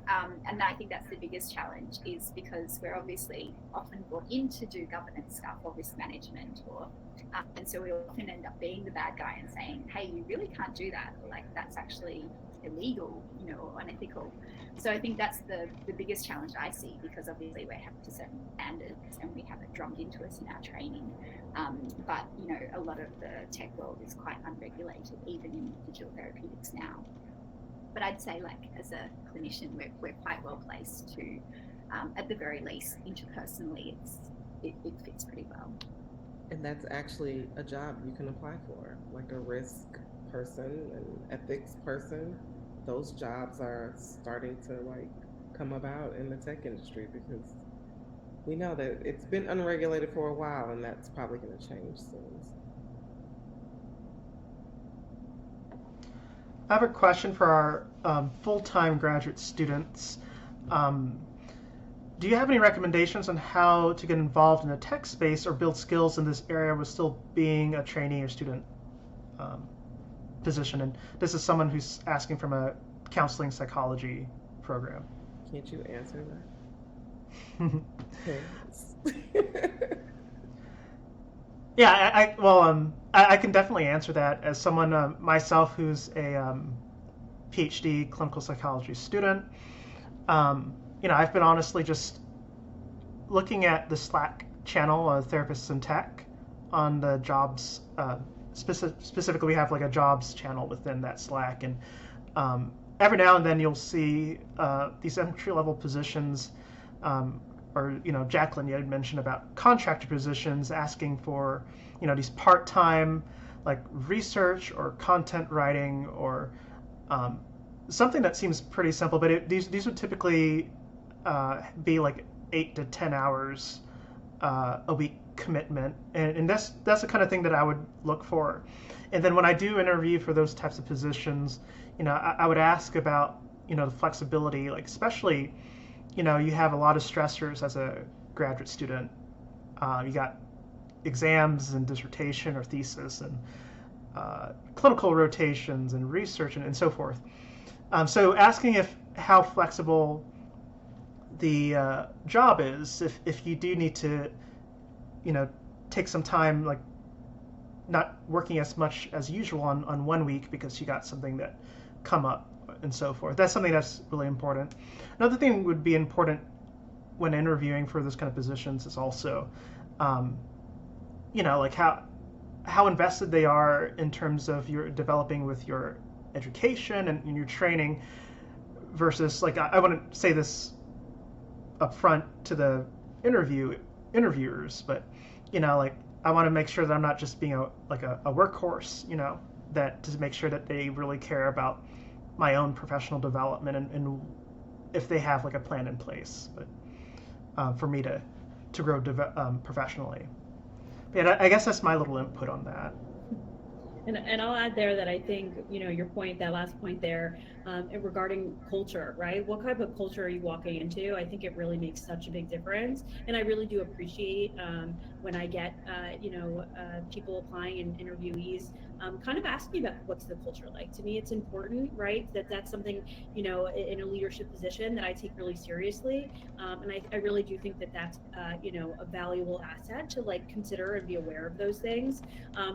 And I think that's the biggest challenge, is because we're obviously often brought in to do governance stuff or risk management, and so we often end up being the bad guy and saying, hey, you really can't do that, or like that's actually illegal, or unethical. So I think that's the biggest challenge I see, because obviously we have to certain standards and we have it drummed into us in our training. But a lot of the tech world is quite unregulated, even in digital therapeutics now. But I'd say, like, as a clinician, we're quite well placed to, at the very least, interpersonally, it fits pretty well. And that's actually a job you can apply for, like a risk person, an ethics person. Those jobs are starting to like come about in the tech industry because we know that it's been unregulated for a while, and that's probably going to change soon. I have a question for our full-time graduate students. Do you have any recommendations on how to get involved in the tech space or build skills in this area with still being a trainee or student position? And this is someone who's asking from a counseling psychology program. Can't you answer that? Yeah, I can definitely answer that as someone myself who's a PhD clinical psychology student. I've been honestly just looking at the Slack channel of Therapists in Tech on the jobs. Specifically, we have like a jobs channel within that Slack, and every now and then you'll see these entry-level positions, or Jaclyn, you had mentioned about contractor positions asking for these part-time like research or content writing or something that seems pretty simple, but these would typically be like 8 to 10 hours a week commitment, and that's the kind of thing that I would look for. And then when I do interview for those types of positions, I would ask about the flexibility, like especially you have a lot of stressors as a graduate student. You got exams and dissertation or thesis and clinical rotations and research and so forth. So asking how flexible the job is, if you do need to, take some time, like not working as much as usual on one week because you got something that come up and so forth. That's something that's really important. Another thing would be important when interviewing for this kind of positions is also, like how invested they are in terms of your developing with your education and your training versus, like, I wouldn't say this up front to the interviewers, but like I want to make sure that I'm not just being a workhorse, that to make sure that they really care about my own professional development and if they have like a plan in place, but for me to grow professionally. But yeah, I guess that's my little input on that. And I'll add there that I think, your point, that last point there, regarding culture, right? What type of culture are you walking into? I think it really makes such a big difference. And I really do appreciate when I get, people applying and interviewees kind of asking about what's the culture like. To me, it's important, right? That's something, in a leadership position that I take really seriously. And I really do think that that's, a valuable asset to like consider and be aware of those things.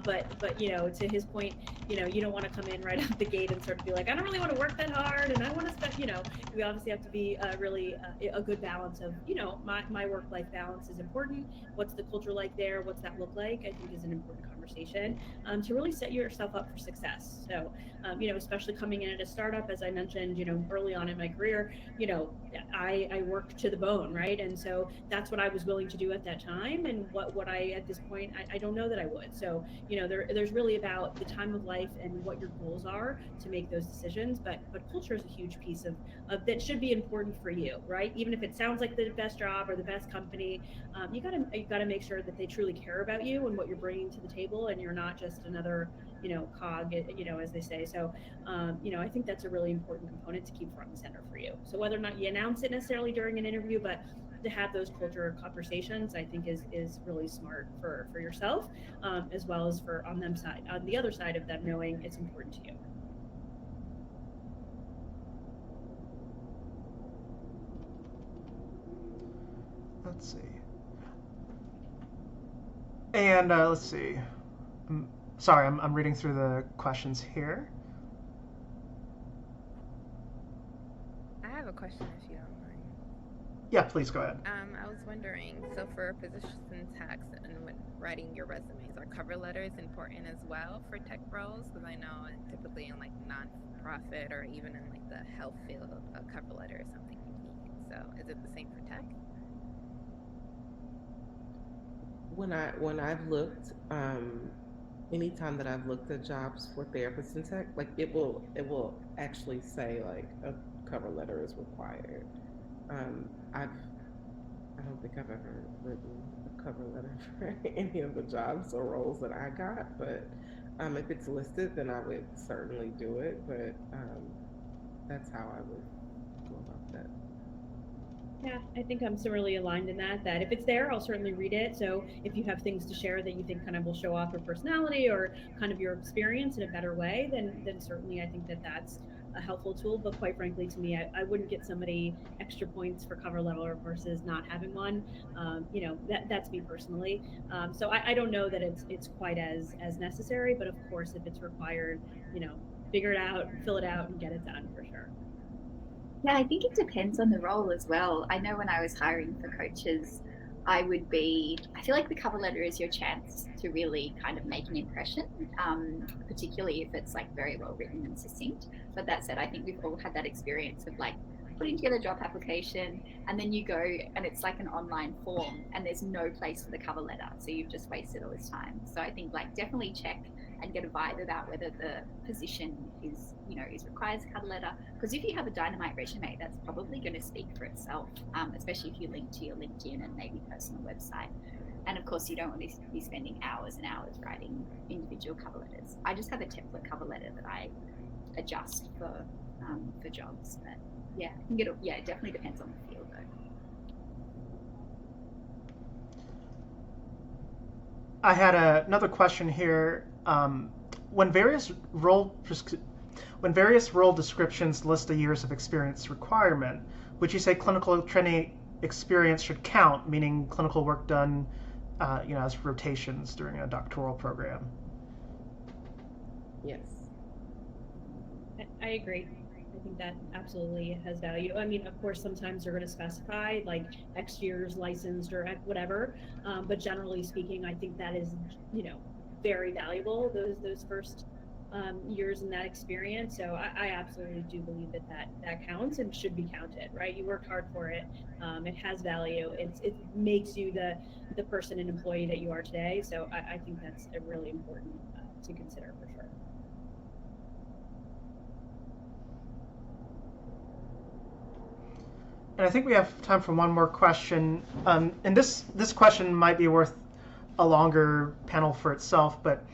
But to his point, you don't want to come in right out the gate and sort of be like, I don't really want to work that hard, and I want to spend, we obviously have to be really a good balance of, my work-life balance is important. What's the culture like there? What's that look like? I think is an important conversation to really set yourself up for success. So, especially coming in at a startup, as I mentioned, early on in my career, I worked to the bone, right? And so that's what I was willing to do at that time. And what I, at this point, I don't know that I would. So, there's really about the time of life and what your goals are to make those decisions. But culture is a huge piece of that should be important for you, right? Even if it sounds like the best job or the best company, you gotta make sure that they truly care about you and what you're bringing to the table, and you're not just another cog, as they say. So, I think that's a really important component to keep front and center for you. So whether or not you announce it necessarily during an interview, but to have those culture conversations, I think is really smart for yourself, as well as for on the other side of them knowing it's important to you. Let's see. And let's see. Sorry, I'm reading through the questions here. I have a question if you don't mind. Yeah, please go ahead. I was wondering, so for positions in tax and when writing your resumes, are cover letters important as well for tech roles? Because I know typically in like non-profit or even in like the health field, a cover letter is something you need. So is it the same for tech? When I've looked, anytime that I've looked at jobs for therapists in tech, like it will actually say like a cover letter is required. I don't think I've ever written a cover letter for any of the jobs or roles that I got, but if it's listed, then I would certainly do it. But that's how I would go about that. Yeah, I think I'm similarly aligned in that if it's there, I'll certainly read it. So if you have things to share that you think kind of will show off your personality or kind of your experience in a better way, then certainly I think that that's a helpful tool. But quite frankly, to me, I wouldn't get somebody extra points for cover letter versus not having one. That's me personally. So I don't know that it's quite as necessary, but of course, if it's required, figure it out, fill it out, and get it done for sure. Yeah, I think it depends on the role as well. I know when I was hiring for coaches, I feel like the cover letter is your chance to really kind of make an impression, particularly if it's like very well written and succinct. But that said, I think we've all had that experience of like putting together a job application and then you go and it's like an online form and there's no place for the cover letter. So you've just wasted all this time. So I think like definitely check and get a vibe about whether the position is requires a cover letter. Because if you have a dynamite resume, that's probably going to speak for itself, especially if you link to your LinkedIn and maybe personal website. And of course, you don't want to be spending hours and hours writing individual cover letters. I just have a template cover letter that I adjust for jobs. But yeah, it definitely depends on the field though. I had another question here. When various role descriptions list a years of experience requirement, would you say clinical trainee experience should count, meaning clinical work done, as rotations during a doctoral program? Yes. I agree. I think that absolutely has value. I mean, of course, sometimes they're going to specify like X years licensed or whatever, but generally speaking, I think that is, very valuable. Those first years in that experience. So I absolutely do believe that counts and should be counted. Right? You worked hard for it. It has value. It makes you the person and employee that you are today. So I think that's a really important to consider for sure. And I think we have time for one more question. And this question might be worth a longer panel for itself, but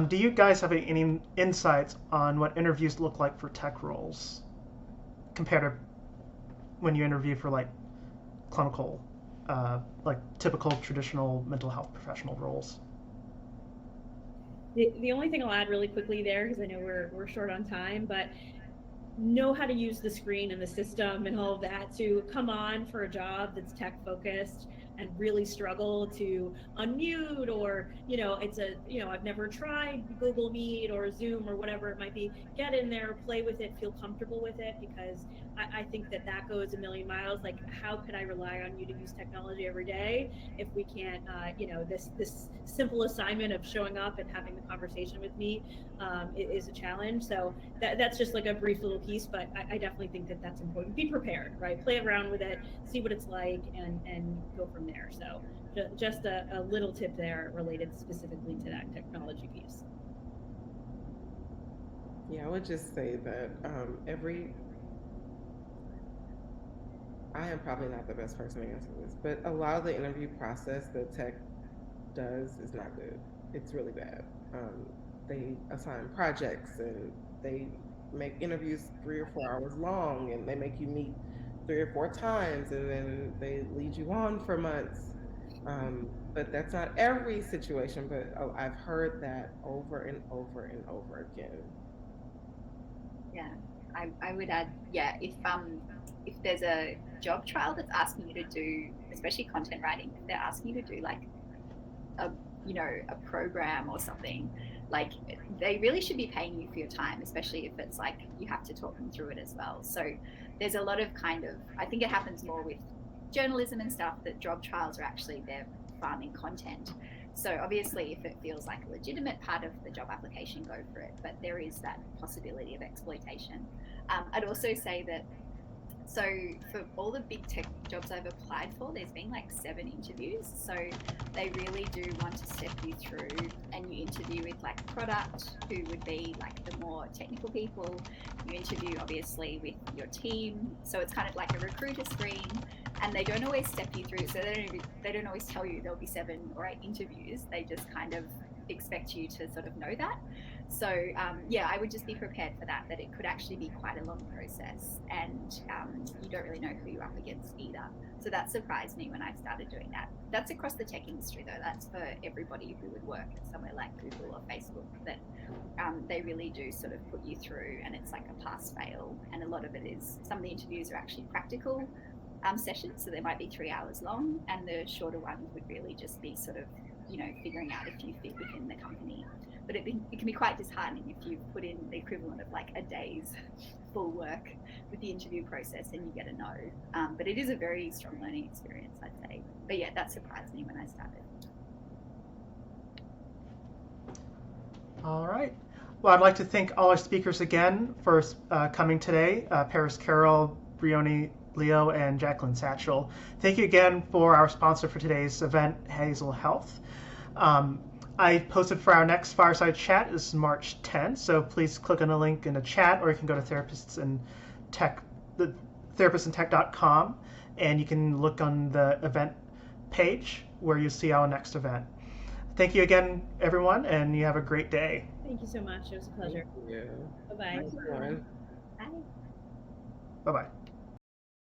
Do you guys have any insights on what interviews look like for tech roles compared to when you interview for like clinical, like typical traditional mental health professional roles? The only thing I'll add really quickly there, because I know we're short on time, but know how to use the screen and the system and all of that to come on for a job that's tech focused and really struggle to unmute, or it's I've never tried Google Meet or Zoom or whatever it might be. Get in there, play with it, feel comfortable with it, because I think that goes a million miles. Like, how could I rely on you to use technology every day if we can't this simple assignment of showing up and having the conversation with me is a challenge. So that's just like a brief little piece, but I definitely think that that's important. Be prepared, right? Play around with it, see what it's like, and go from there. So just a little tip there related specifically to that technology piece. Yeah, I would just say that I am probably not the best person to answer this, but a lot of the interview process that tech does is not good. It's really bad. They assign projects and they make interviews 3 or 4 hours long, and they make you meet 3 or 4 times, and then they lead you on for months. But that's not every situation, but I've heard that over and over and over again. Yeah, I would add, yeah, if there's a job trial that's asking you to do, especially content writing, if they're asking you to do like a program or something, like they really should be paying you for your time, especially if it's like you have to talk them through it as well. So there's a lot of I think it happens more with journalism and stuff, that job trials are actually they're farming content. So obviously if it feels like a legitimate part of the job application, go for it, but there is that possibility of exploitation. I'd also say that, so for all the big tech jobs I've applied for, there's been like 7 interviews. So they really do want to step you through, and you interview with like product, who would be like the more technical people. You interview obviously with your team. So it's kind of like a recruiter screen, and they don't always step you through. So they don't always tell you there'll be 7 or 8 interviews. They just kind of expect you to sort of know that. So yeah, I would just be prepared for that it could actually be quite a long process, and you don't really know who you're up against either. So that surprised me when I started doing that. That's across the tech industry though. That's for everybody who would work at somewhere like Google or Facebook, that they really do sort of put you through, and it's like a pass fail. And a lot of it is, some of the interviews are actually practical sessions, so they might be 3 hours long, and the shorter ones would really just be sort of figuring out if you fit within the company. But it can be quite disheartening if you put in the equivalent of like a day's full work with the interview process and you get a no. But it is a very strong learning experience, I'd say. But yeah, that surprised me when I started. All right. Well, I'd like to thank all our speakers again for coming today, Paris Carroll, Briony Leo, and Jaclyn Satchel. Thank you again for our sponsor for today's event, Hazel Health. I posted for our next Fireside Chat is March 10th, so please click on the link in the chat, or you can go to therapistintech.com, and you can look on the event page where you see our next event. Thank you again, everyone, and you have a great day. Thank you so much. It was a pleasure. Yeah. Bye-bye. Bye. Bye-bye.